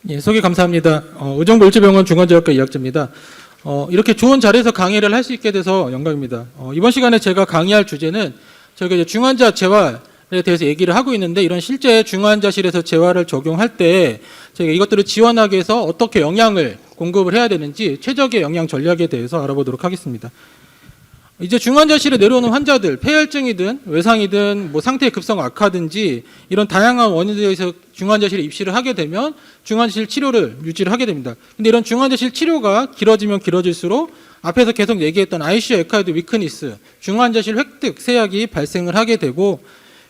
예, 소개 감사합니다. 의정부일주병원 중환자역과 이학주입니다. 이렇게 좋은 자리에서 강의를 할 수 있게 돼서 영광입니다. 이번 시간에 제가 강의할 주제는 저희가 이제 중환자 재활에 대해서 얘기를 하고 있는데, 이런 실제 중환자실에서 재활을 적용할 때 저희가 이것들을 지원하기 위해서 어떻게 영양을 공급을 해야 되는지 최적의 영양 전략에 대해서 알아보도록 하겠습니다. 이제 중환자실에 내려오는 환자들, 폐혈증이든 외상이든 뭐 상태의 급성 악화든지 이런 다양한 원인에 대해서 중환자실에 입시를 하게 되면 중환자실 치료를 유지를 하게 됩니다. 근데 이런 중환자실 치료가 길어지면 길어질수록 앞에서 계속 얘기했던 ICU 에카이드 위크니스, 중환자실 획득 세약이 발생을 하게 되고,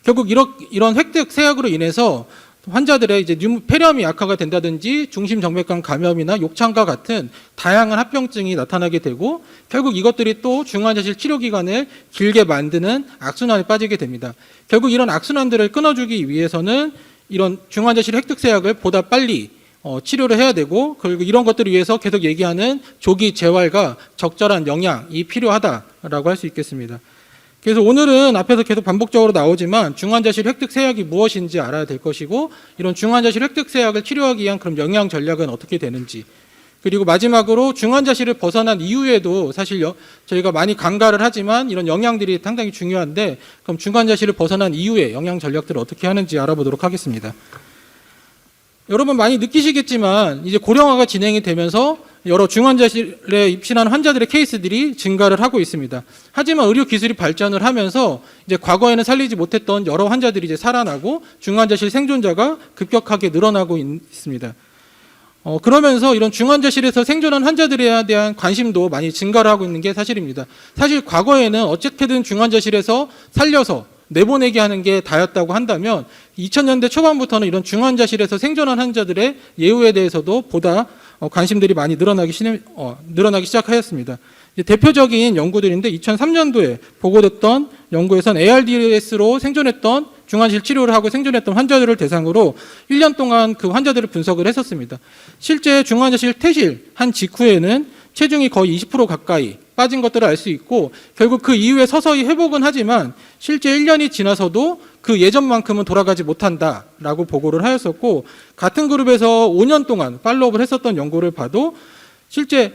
결국 이런 획득 세약으로 인해서 환자들의 이제 폐렴이 악화가 된다든지 중심정맥관 감염이나 욕창과 같은 다양한 합병증이 나타나게 되고, 결국 이것들이 또 중환자실 치료 기간을 길게 만드는 악순환에 빠지게 됩니다. 결국 이런 악순환들을 끊어주기 위해서는 이런 중환자실 획득세약을 보다 빨리 치료를 해야 되고, 그리고 이런 것들을 위해서 계속 얘기하는 조기 재활과 적절한 영양이 필요하다라고 할 수 있겠습니다. 그래서 오늘은 앞에서 계속 반복적으로 나오지만 중환자실 획득세약이 무엇인지 알아야 될 것이고, 이런 중환자실 획득세약을 치료하기 위한 그럼 영양 전략은 어떻게 되는지, 그리고 마지막으로 중환자실을 벗어난 이후에도 사실 저희가 많이 강가를 하지만 이런 영양들이 상당히 중요한데, 그럼 중환자실을 벗어난 이후에 영양 전략들을 어떻게 하는지 알아보도록 하겠습니다. 여러분 많이 느끼시겠지만 이제 고령화가 진행이 되면서 여러 중환자실에 입실한 환자들의 케이스들이 증가를 하고 있습니다. 하지만 의료 기술이 발전을 하면서 이제 과거에는 살리지 못했던 여러 환자들이 이제 살아나고 중환자실 생존자가 급격하게 늘어나고 있습니다. 그러면서 이런 중환자실에서 생존한 환자들에 대한 관심도 많이 증가를 하고 있는 게 사실입니다. 사실 과거에는 어떻게든 중환자실에서 살려서 내보내게 하는 게 다였다고 한다면 2000년대 초반부터는 이런 중환자실에서 생존한 환자들의 예후에 대해서도 보다 관심들이 많이 늘어나기 시작하였습니다. 대표적인 연구들인데 2003년도에 보고됐던 연구에선 ARDS로 생존했던 중환자실 치료를 하고 생존했던 환자들을 대상으로 1년 동안 그 환자들을 분석을 했었습니다. 실제 중환자실 퇴실한 직후에는 체중이 거의 20% 가까이 빠진 것들을 알 수 있고, 결국 그 이후에 서서히 회복은 하지만 실제 1년이 지나서도 그 예전만큼은 돌아가지 못한다라고 보고를 하였었고, 같은 그룹에서 5년 동안 팔로우업을 했었던 연구를 봐도 실제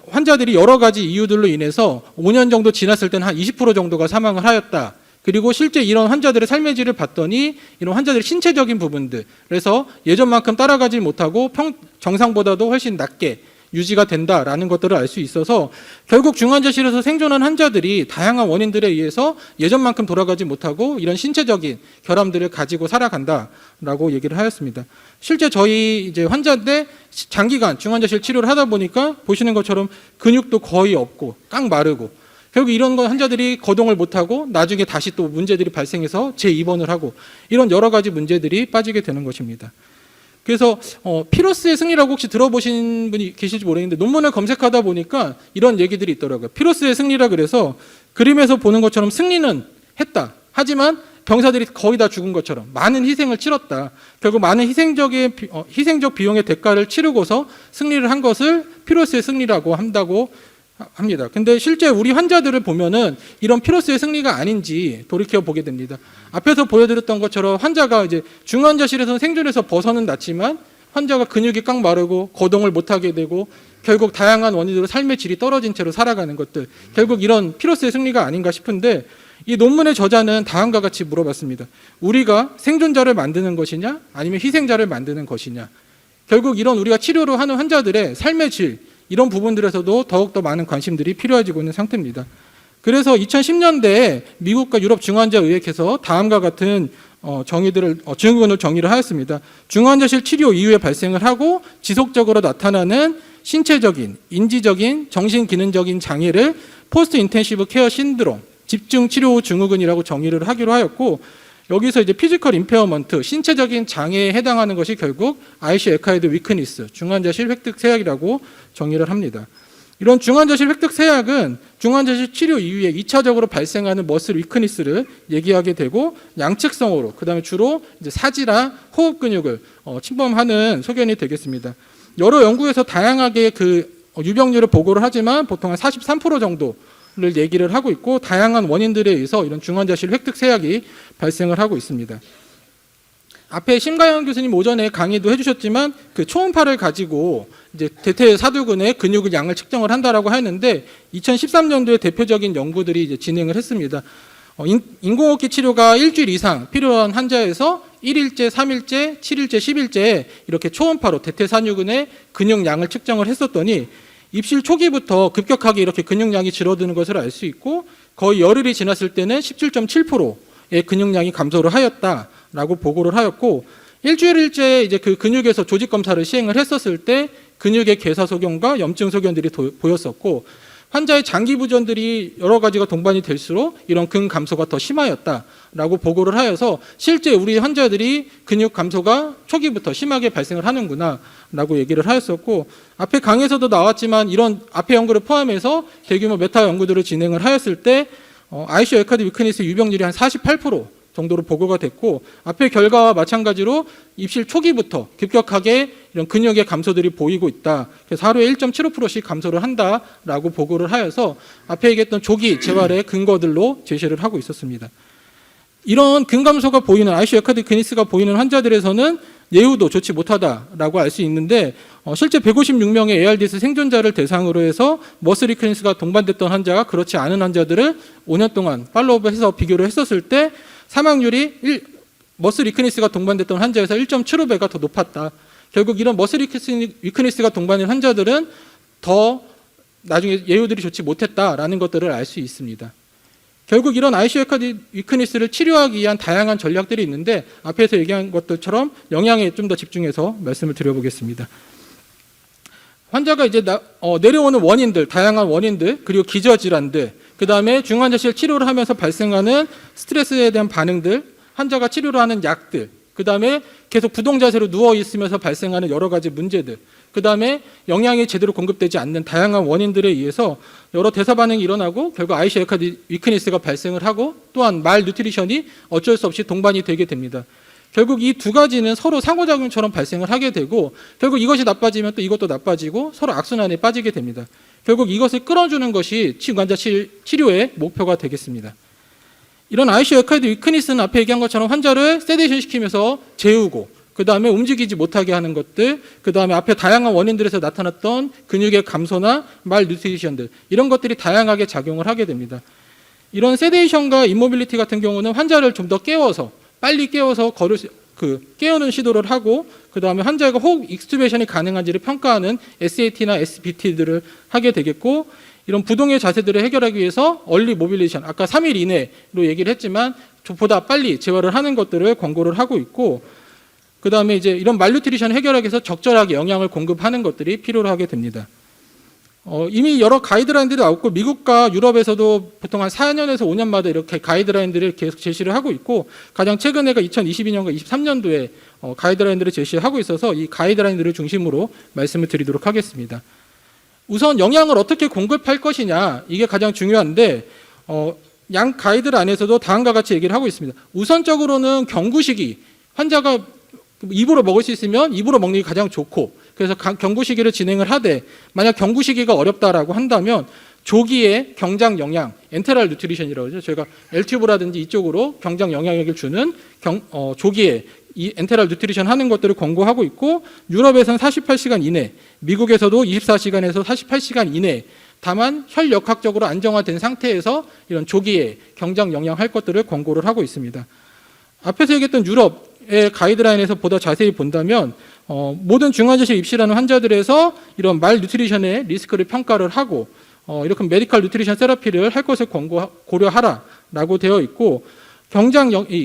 환자들이 여러 가지 이유들로 인해서 5년 정도 지났을 때는 한 20% 정도가 사망을 하였다. 그리고 실제 이런 환자들의 삶의 질을 봤더니 이런 환자들의 신체적인 부분들, 그래서 예전만큼 따라가지 못하고 정상보다도 훨씬 낮게 유지가 된다라는 것들을 알 수 있어서, 결국 중환자실에서 생존한 환자들이 다양한 원인들에 의해서 예전만큼 돌아가지 못하고 이런 신체적인 결함들을 가지고 살아간다라고 얘기를 하였습니다. 실제 저희 이제 환자인데 장기간 중환자실 치료를 하다 보니까 보시는 것처럼 근육도 거의 없고 깡 마르고, 결국 이런 환자들이 거동을 못하고 나중에 다시 또 문제들이 발생해서 재입원을 하고, 이런 여러 가지 문제들이 빠지게 되는 것입니다. 그래서 피로스의 승리라고 혹시 들어보신 분이 계실지 모르겠는데, 논문을 검색하다 보니까 이런 얘기들이 있더라고요. 피로스의 승리라 그래서 그림에서 보는 것처럼 승리는 했다. 하지만 병사들이 거의 다 죽은 것처럼 많은 희생을 치렀다. 결국 많은 희생적 비용의 대가를 치르고서 승리를 한 것을 피로스의 승리라고 한다고 합니다. 근데 실제 우리 환자들을 보면은 이런 피로스의 승리가 아닌지 돌이켜 보게 됩니다. 앞에서 보여드렸던 것처럼 환자가 이제 중환자실에서 생존해서 벗어는 났지만 환자가 근육이 깡 마르고 거동을 못하게 되고 결국 다양한 원인으로 삶의 질이 떨어진 채로 살아가는 것들, 결국 이런 피로스의 승리가 아닌가 싶은데, 이 논문의 저자는 다음과 같이 물어봤습니다. 우리가 생존자를 만드는 것이냐 아니면 희생자를 만드는 것이냐. 결국 이런 우리가 치료를 하는 환자들의 삶의 질, 이런 부분들에서도 더욱더 많은 관심들이 필요해지고 있는 상태입니다. 그래서 2010년대에 미국과 유럽 중환자의학에서 다음과 같은 증후군을 정의를 하였습니다. 중환자실 치료 이후에 발생을 하고 지속적으로 나타나는 신체적인, 인지적인, 정신기능적인 장애를 포스트 인텐시브 케어 신드롬, 집중치료 증후군이라고 정의를 하기로 하였고, 여기서 이제 피지컬 임페어먼트, 신체적인 장애에 해당하는 것이 결국 ICU 에카이드 위크니스, 중환자실 획득 세약이라고 정의를 합니다. 이런 중환자실 획득 세약은 중환자실 치료 이후에 2차적으로 발생하는 머슬 위크니스를 얘기하게 되고, 양측성으로 그다음에 주로 이제 사지나 호흡 근육을 침범하는 소견이 되겠습니다. 여러 연구에서 다양하게 그 유병률을 보고를 하지만 보통 한 43% 정도 를 얘기를 하고 있고, 다양한 원인들에 의해서 이런 중환자실 획득 세약이 발생을 하고 있습니다. 앞에 심가영 교수님 오전에 강의도 해주셨지만 그 초음파를 가지고 이제 대퇴 사두근의 근육의 양을 측정을 한다라고 했는데 2013년도에 대표적인 연구들이 이제 진행을 했습니다. 인공호흡기 치료가 일주일 이상 필요한 환자에서 1일째, 3일째, 7일째, 10일째 이렇게 초음파로 대퇴사두근의 근육량을 측정을 했었더니 입실 초기부터 급격하게 이렇게 근육량이 줄어드는 것을 알 수 있고 거의 열흘이 지났을 때는 17.7%의 근육량이 감소를 하였다라고 보고를 하였고 일주일째 이제 그 근육에서 조직 검사를 시행을 했었을 때 근육의 괴사 소견과 염증 소견들이 보였었고 환자의 장기 부전들이 여러 가지가 동반이 될수록 이런 근 감소가 더 심하였다라고 보고를 하여서 실제 우리 환자들이 근육 감소가 초기부터 심하게 발생을 하는구나라고 얘기를 하였었고 앞에 강의에서도 나왔지만 이런 앞에 연구를 포함해서 대규모 메타 연구들을 진행을 하였을 때 ICU 에카드 위크니스 유병률이 한 48% 정도로 보고가 됐고 앞의 결과와 마찬가지로 입실 초기부터 급격하게 이런 근육의 감소들이 보이고 있다. 그래서 하루에 1.75%씩 감소를 한다라고 보고를 하여서 앞에 얘기했던 조기 재활의 근거들로 제시를 하고 있었습니다. 이런 근감소가 보이는 ICU 에카드 위크니스가 보이는 환자들에서는 예후도 좋지 못하다라고 알 수 있는데 실제 156명의 ARDS 생존자를 대상으로 해서 머슬 위크니스가 동반됐던 환자가 그렇지 않은 환자들을 5년 동안 팔로우업해서 비교를 했었을 때 사망률이 머슬 위크니스가 동반됐던 환자에서 1.75배가 더 높았다. 결국 이런 머슬 위크니스가 동반된 환자들은 더 나중에 예후들이 좋지 못했다라는 것들을 알 수 있습니다. 결국 이런 ICU 에카드 위크니스를 치료하기 위한 다양한 전략들이 있는데 앞에서 얘기한 것들처럼 영양에 좀 더 집중해서 말씀을 드려보겠습니다. 환자가 이제 내려오는 원인들, 다양한 원인들, 그리고 기저질환들, 그 다음에 중환자실 치료를 하면서 발생하는 스트레스에 대한 반응들, 환자가 치료를 하는 약들, 그 다음에 계속 부동자세로 누워있으면서 발생하는 여러 가지 문제들, 그 다음에 영양이 제대로 공급되지 않는 다양한 원인들에 의해서 여러 대사 반응이 일어나고 결국 ICU 에카드 위크니스가 발생을 하고 또한 말 뉴트리션이 어쩔 수 없이 동반이 되게 됩니다. 결국 이 두 가지는 서로 상호작용처럼 발생을 하게 되고 결국 이것이 나빠지면 또 이것도 나빠지고 서로 악순환에 빠지게 됩니다. 결국 이것을 끌어주는 것이 중환자 치료의 목표가 되겠습니다. 이런 ICU 에카드 위크니스는 앞에 얘기한 것처럼 환자를 세데이션 시키면서 재우고 그 다음에 움직이지 못하게 하는 것들, 그 다음에 앞에 다양한 원인들에서 나타났던 근육의 감소나 말 뉴트리션들 이런 것들이 다양하게 작용을 하게 됩니다. 이런 세데이션과 임모빌리티 같은 경우는 환자를 좀 더 깨워서 빨리 깨워서 깨우는 시도를 하고 그 다음에 환자가 호흡 익스튜베이션이 가능한지를 평가하는 SAT나 SBT들을 하게 되겠고 이런 부동의 자세들을 해결하기 위해서 얼리 모빌리션, 아까 3일 이내로 얘기를 했지만 보다 빨리 재활을 하는 것들을 권고를 하고 있고 그 다음에 이제 이런 말뉴트리션을 해결하기 위해서 적절하게 영양을 공급하는 것들이 필요로 하게 됩니다. 이미 여러 가이드라인들이 나왔고 미국과 유럽에서도 보통 한 4년에서 5년마다 이렇게 가이드라인들을 계속 제시를 하고 있고 가장 최근에가 2022년과 23년도에 가이드라인들을 제시하고 있어서 이 가이드라인들을 중심으로 말씀을 드리도록 하겠습니다. 우선 영양을 어떻게 공급할 것이냐 이게 가장 중요한데 양 가이드 안에서도 다음과 같이 얘기를 하고 있습니다. 우선적으로는 경구시기 환자가 입으로 먹을 수 있으면 입으로 먹는 게 가장 좋고 그래서 경구시기를 진행을 하되 만약 경구시기가 어렵다라고 한다면 조기에 경장 영양, 엔테랄 뉴트리션이라고 하죠. 저희가 L튜브라든지 이쪽으로 경장 영양액을 주는 조기에 이 엔테랄 뉴트리션 하는 것들을 권고하고 있고 유럽에서는 48시간 이내, 미국에서도 24시간에서 48시간 이내 다만 혈역학적으로 안정화된 상태에서 이런 조기에 경장 영양 할 것들을 권고를 하고 있습니다. 앞에서 얘기했던 유럽의 가이드라인에서 보다 자세히 본다면 모든 중환자실 입실하는 환자들에서 이런 말 뉴트리션의 리스크를 평가를 하고 이렇게 메디컬 뉴트리션 세라피를 할 것을 고려하라라고 되어 있고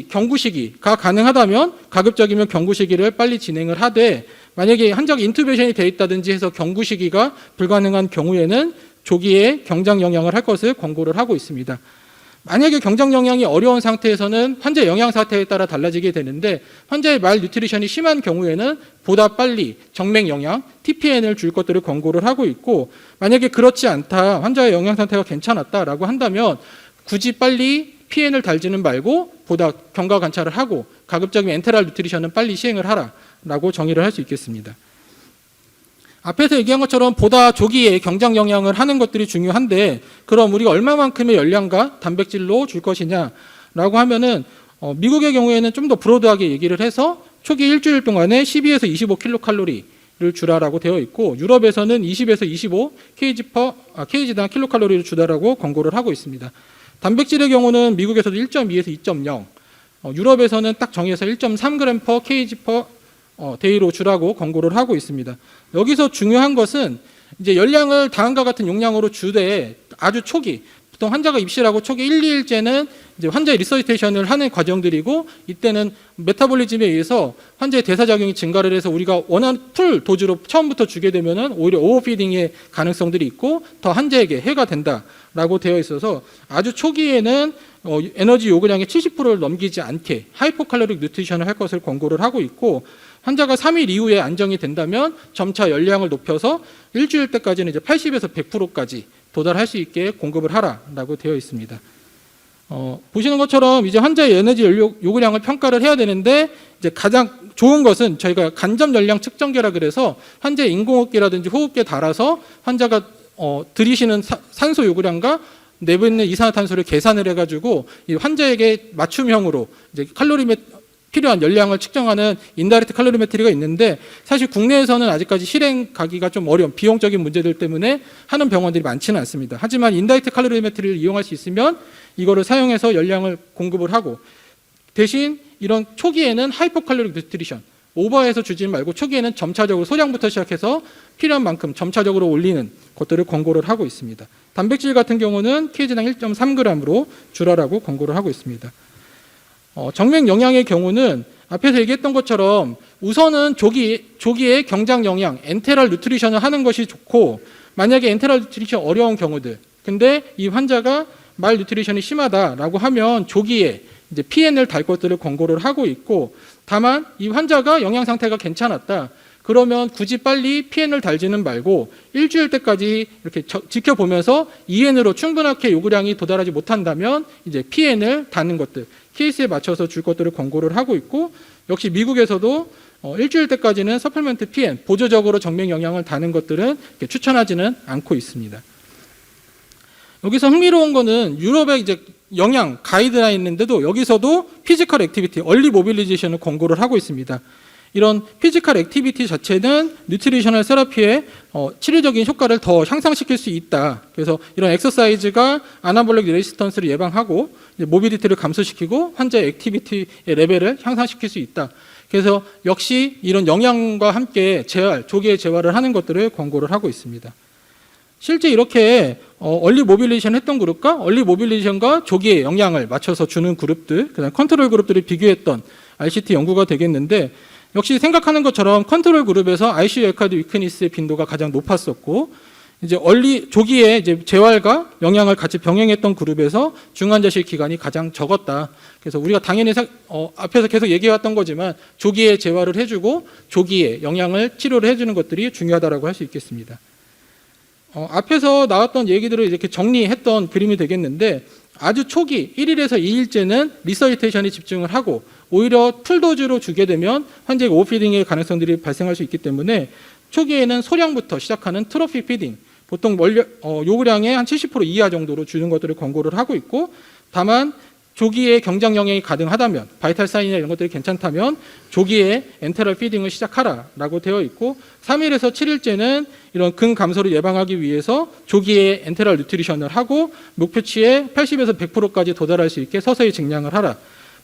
경구시기가 가능하다면 가급적이면 경구시기를 빨리 진행을 하되 만약에 환자가 인투베이션이 되어 있다든지 해서 경구시기가 불가능한 경우에는 조기에 경장 영양을 할 것을 권고를 하고 있습니다. 만약에 경장 영양이 어려운 상태에서는 환자 영양 상태에 따라 달라지게 되는데 환자의 말 뉴트리션이 심한 경우에는 보다 빨리 정맥 영양, TPN을 줄 것들을 권고를 하고 있고 만약에 그렇지 않다, 환자의 영양 상태가 괜찮았다라고 한다면 굳이 빨리 PN을 달지는 말고 보다 경과 관찰을 하고 가급적이면 엔테랄 뉴트리션은 빨리 시행을 하라라고 정의를 할 수 있겠습니다. 앞에서 얘기한 것처럼 보다 조기에 경장 영양을 하는 것들이 중요한데 그럼 우리가 얼마만큼의 열량과 단백질로 줄 것이냐라고 하면은 미국의 경우에는 좀 더 브로드하게 얘기를 해서 초기 일주일 동안에 12에서 25kcal를 주라라고 되어 있고, 유럽에서는 20에서 25 kg당 킬로칼로리를 주다라고 권고를 하고 있습니다. 단백질의 경우는 미국에서도 1.2에서 2.0, 유럽에서는 딱 정해서 1.3g per kg per day로 주라고 권고를 하고 있습니다. 여기서 중요한 것은 이제 열량을 다음과 같은 용량으로 주되 아주 초기, 보통 환자가 입실하고 초기 1, 2일째는 이제 환자의 리서시테이션을 하는 과정들이고, 이때는 메타볼리즘에 의해서 환자의 대사작용이 증가를 해서 우리가 원하는 풀 도즈로 처음부터 주게 되면은 오히려 오버피딩의 가능성들이 있고 더 환자에게 해가 된다라고 되어 있어서 아주 초기에는 에너지 요구량의 70%를 넘기지 않게 하이포칼로릭 뉴트리션을 할 것을 권고를 하고 있고, 환자가 3일 이후에 안정이 된다면 점차 열량을 높여서 일주일 때까지는 이제 80에서 100%까지 도달할 수 있게 공급을 하라라고 되어 있습니다. 보시는 것처럼 이제 환자의 에너지 요구량을 평가를 해야 되는데, 이제 가장 좋은 것은 저희가 간접 열량 측정계라 그래서 환자의 인공호흡기라든지 호흡기에 달아서 환자가 들이쉬는 산소 요구량과 내뱉는 이산화탄소를 계산을 해가지고 이 환자에게 맞춤형으로 이제 필요한 열량을 측정하는 인다이렉트 칼로리메트리가 있는데, 사실 국내에서는 아직까지 실행하기가 좀 어려운 비용적인 문제들 때문에 하는 병원들이 많지는 않습니다. 하지만 인다이렉트 칼로리메트리를 이용할 수 있으면 이거를 사용해서 열량을 공급을 하고, 대신 이런 초기에는 하이포칼로릭 뉴트리션, 오버해서 주지 말고 초기에는 점차적으로 소량부터 시작해서 필요한 만큼 점차적으로 올리는 것들을 권고를 하고 있습니다. 단백질 같은 경우는 kg당 1.3g으로 주라라고 권고를 하고 있습니다. 정맥 영양의 경우는 앞에서 얘기했던 것처럼 우선은 조기에 경장 영양, 엔테랄 누트리션을 하는 것이 좋고, 만약에 엔테랄 누트리션 어려운 경우들, 근데 이 환자가 말 누트리션이 심하다라고 하면 조기에 이제 PN을 달 것들을 권고를 하고 있고, 다만 이 환자가 영양 상태가 괜찮았다, 그러면 굳이 빨리 PN을 달지는 말고 일주일 때까지 이렇게 지켜보면서 EN으로 충분하게 요구량이 도달하지 못한다면 이제 PN을 다는 것들, 케이스에 맞춰서 줄 것들을 권고를 하고 있고, 역시 미국에서도 일주일 때까지는 서플멘트 PN, 보조적으로 정맥 영양을 다는 것들은 추천하지는 않고 있습니다. 여기서 흥미로운 거는 유럽의 이제 영양 가이드라인인데도 여기서도 피지컬 액티비티, 얼리 모빌리제이션을 권고를 하고 있습니다. 이런 피지컬 액티비티 자체는 뉴트리셔널 세라피의 치료적인 효과를 더 향상시킬 수 있다. 그래서 이런 엑서사이즈가 아나볼릭 레지스턴스를 예방하고 모빌리티를 감소시키고 환자의 액티비티의 레벨을 향상시킬 수 있다. 그래서 역시 이런 영양과 함께 조기에 재활을 하는 것들을 권고를 하고 있습니다. 실제 이렇게 얼리 모빌리제이션 했던 그룹과 얼리 모빌리제이션과 조기에 영양을 맞춰서 주는 그룹들, 그다음 컨트롤 그룹들을 비교했던 RCT 연구가 되겠는데, 역시 생각하는 것처럼 컨트롤 그룹에서 ICU 에카드 위크니스의 빈도가 가장 높았었고, 이제 조기에 이제 재활과 영양을 같이 병행했던 그룹에서 중환자실 기간이 가장 적었다. 그래서 우리가 당연히 앞에서 계속 얘기해왔던 거지만 조기에 재활을 해주고 조기에 영양을 치료를 해주는 것들이 중요하다라고 할 수 있겠습니다. 앞에서 나왔던 얘기들을 이렇게 정리했던 그림이 되겠는데, 아주 초기 1일에서 2일째는 리서시테이션에 집중을 하고 오히려 풀도즈로 주게 되면 환자의 오버피딩의 가능성들이 발생할 수 있기 때문에 초기에는 소량부터 시작하는 트로피 피딩, 보통 요구량의 한 70% 이하 정도로 주는 것들을 권고를 하고 있고, 다만 조기에 경장 영양이 가능하다면, 바이탈 사인이나 이런 것들이 괜찮다면 조기에 엔테럴 피딩을 시작하라라고 되어 있고, 3일에서 7일째는 이런 근 감소를 예방하기 위해서 조기에 엔테럴 뉴트리션을 하고 목표치에 80에서 100%까지 도달할 수 있게 서서히 증량을 하라.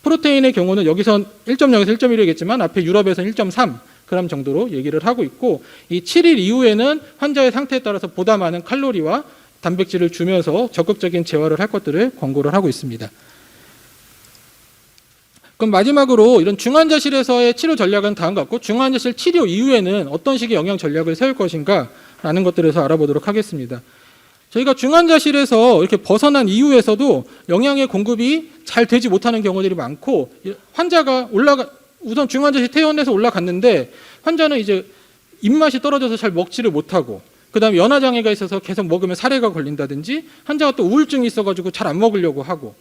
프로테인의 경우는 여기선 1.0에서 1.1이겠지만 앞에 유럽에서는 1.3g 정도로 얘기를 하고 있고, 이 7일 이후에는 환자의 상태에 따라서 보다 많은 칼로리와 단백질을 주면서 적극적인 재활을 할 것들을 권고를 하고 있습니다. 그럼 마지막으로 이런 중환자실에서의 치료 전략은 다음과 같고, 중환자실 치료 이후에는 어떤 식의 영양 전략을 세울 것인가 라는 것들에서 알아보도록 하겠습니다. 저희가 중환자실에서 이렇게 벗어난 이후에서도 영양의 공급이 잘 되지 못하는 경우들이 많고, 환자가 우선 중환자실 퇴원해서 올라갔는데 환자는 이제 입맛이 떨어져서 잘 먹지를 못하고, 그 다음에 연화장애가 있어서 계속 먹으면 사례가 걸린다든지, 환자가 또 우울증이 있어가지고 잘 안 먹으려고 하고,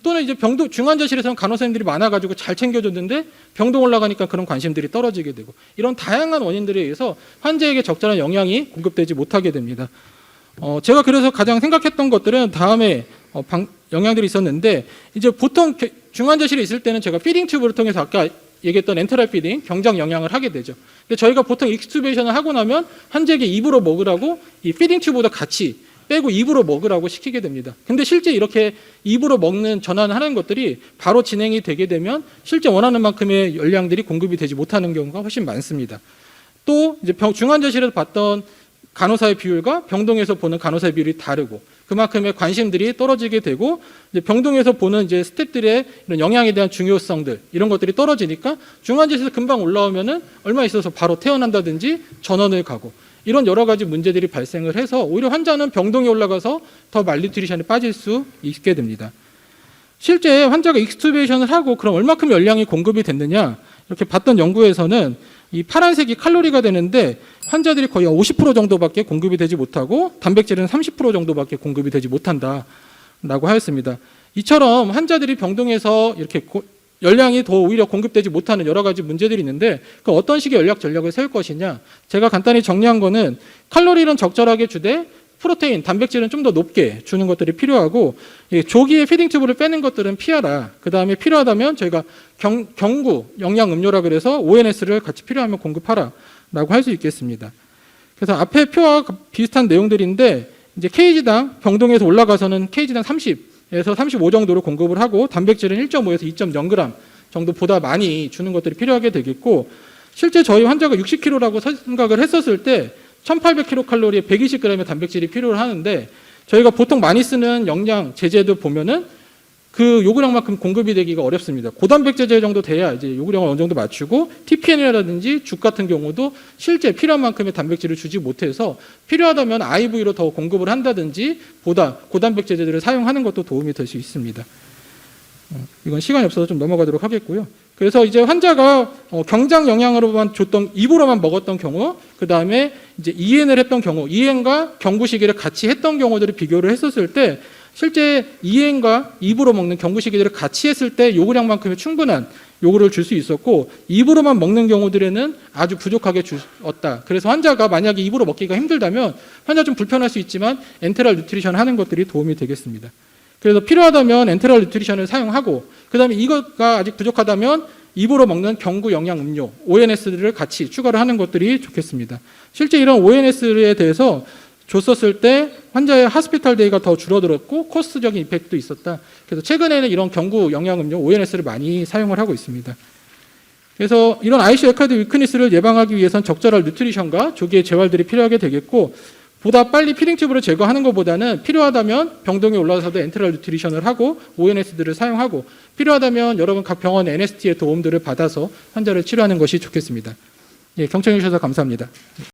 또는 이제 중환자실에서는 간호사님들이 많아가지고 잘 챙겨줬는데 병동 올라가니까 그런 관심들이 떨어지게 되고, 이런 다양한 원인들에 의해서 환자에게 적절한 영양이 공급되지 못하게 됩니다. 제가 그래서 가장 생각했던 것들은 다음에 영양들이 있었는데, 이제 보통 중환자실에 있을 때는 제가 피딩 튜브를 통해서 아까 얘기했던 엔테랄 피딩, 경장 영양을 하게 되죠. 근데 저희가 보통 익스튜베이션을 하고 나면 환자에게 입으로 먹으라고 이 피딩 튜브도 같이 빼고 입으로 먹으라고 시키게 됩니다. 근데 실제 이렇게 입으로 먹는 전환하는 것들이 바로 진행이 되게 되면 실제 원하는 만큼의 열량들이 공급이 되지 못하는 경우가 훨씬 많습니다. 또 이제 중환자실에서 봤던 간호사의 비율과 병동에서 보는 간호사의 비율이 다르고 그만큼의 관심들이 떨어지게 되고 이제 병동에서 보는 이제 스태프들의 이런 영양에 대한 중요성들 이런 것들이 떨어지니까 중환자실에서 금방 올라오면은 얼마 있어서 바로 퇴원한다든지 전원을 가고 이런 여러 가지 문제들이 발생을 해서 오히려 환자는 병동에 올라가서 더 말뉴트리션에 빠질 수 있게 됩니다. 실제 환자가 익스튜베이션을 하고 그럼 얼마큼 열량이 공급이 됐느냐 이렇게 봤던 연구에서는 이 파란색이 칼로리가 되는데 환자들이 거의 50% 정도밖에 공급이 되지 못하고 단백질은 30% 정도밖에 공급이 되지 못한다라고 하였습니다. 이처럼 환자들이 병동에서 이렇게 열량이 더 오히려 공급되지 못하는 여러 가지 문제들이 있는데 그 어떤 식의 전략 전략을 세울 것이냐 제가 간단히 정리한 거는 칼로리는 적절하게 주되 프로테인, 단백질은 좀 더 높게 주는 것들이 필요하고 조기에 피딩 튜브를 빼는 것들은 피하라. 그 다음에 필요하다면 저희가 경구 영양 음료라 그래서 ONS를 같이 필요하면 공급하라 라고 할 수 있겠습니다. 그래서 앞에 표와 비슷한 내용들인데 이제 kg당 병동에서 올라가서는 kg당 30에서 35 정도로 공급을 하고 단백질은 1.5에서 2.0g 정도보다 많이 주는 것들이 필요하게 되겠고 실제 저희 환자가 60kg라고 생각을 했었을 때 1800kcal에 120g의 단백질이 필요하는데 저희가 보통 많이 쓰는 영양 제제도 보면은 그 요구량만큼 공급이 되기가 어렵습니다. 고단백 제제 정도 돼야 이제 요구량을 어느 정도 맞추고 TPN이라든지 죽 같은 경우도 실제 필요한 만큼의 단백질을 주지 못해서 필요하다면 IV로 더 공급을 한다든지 보다 고단백 제제들을 사용하는 것도 도움이 될 수 있습니다. 이건 시간이 없어서 좀 넘어가도록 하겠고요. 그래서 이제 환자가 경장 영양으로만 줬던 입으로만 먹었던 경우, 그 다음에 이제 EN을 했던 경우, EN과 경구시기를 같이 했던 경우들을 비교를 했었을 때 실제 EN과 입으로 먹는 경구시기들을 같이 했을 때 요구량만큼의 충분한 요구를 줄 수 있었고 입으로만 먹는 경우들에는 아주 부족하게 주었다. 그래서 환자가 만약에 입으로 먹기가 힘들다면 환자 좀 불편할 수 있지만 엔테랄 뉴트리션 하는 것들이 도움이 되겠습니다. 그래서 필요하다면 엔테랄 뉴트리션을 사용하고 그 다음에 이것가 아직 부족하다면 입으로 먹는 경구 영양 음료 ONS를 같이 추가를 하는 것들이 좋겠습니다. 실제 이런 ONS에 대해서 줬었을 때 환자의 하스피탈 데이가 더 줄어들었고 코스트적인 이펙트도 있었다. 그래서 최근에는 이런 경구 영양 음료 ONS를 많이 사용을 하고 있습니다. 그래서 이런 ICU 에카드 위크니스를 예방하기 위해선 적절한 뉴트리션과 조기의 재활들이 필요하게 되겠고 보다 빨리 피딩 튜브를 제거하는 것보다는 필요하다면 병동에 올라서도 엔테랄 뉴트리션을 하고 ONS들을 사용하고 필요하다면 여러분 각 병원 NST의 도움들을 받아서 환자를 치료하는 것이 좋겠습니다. 예, 경청해 주셔서 감사합니다.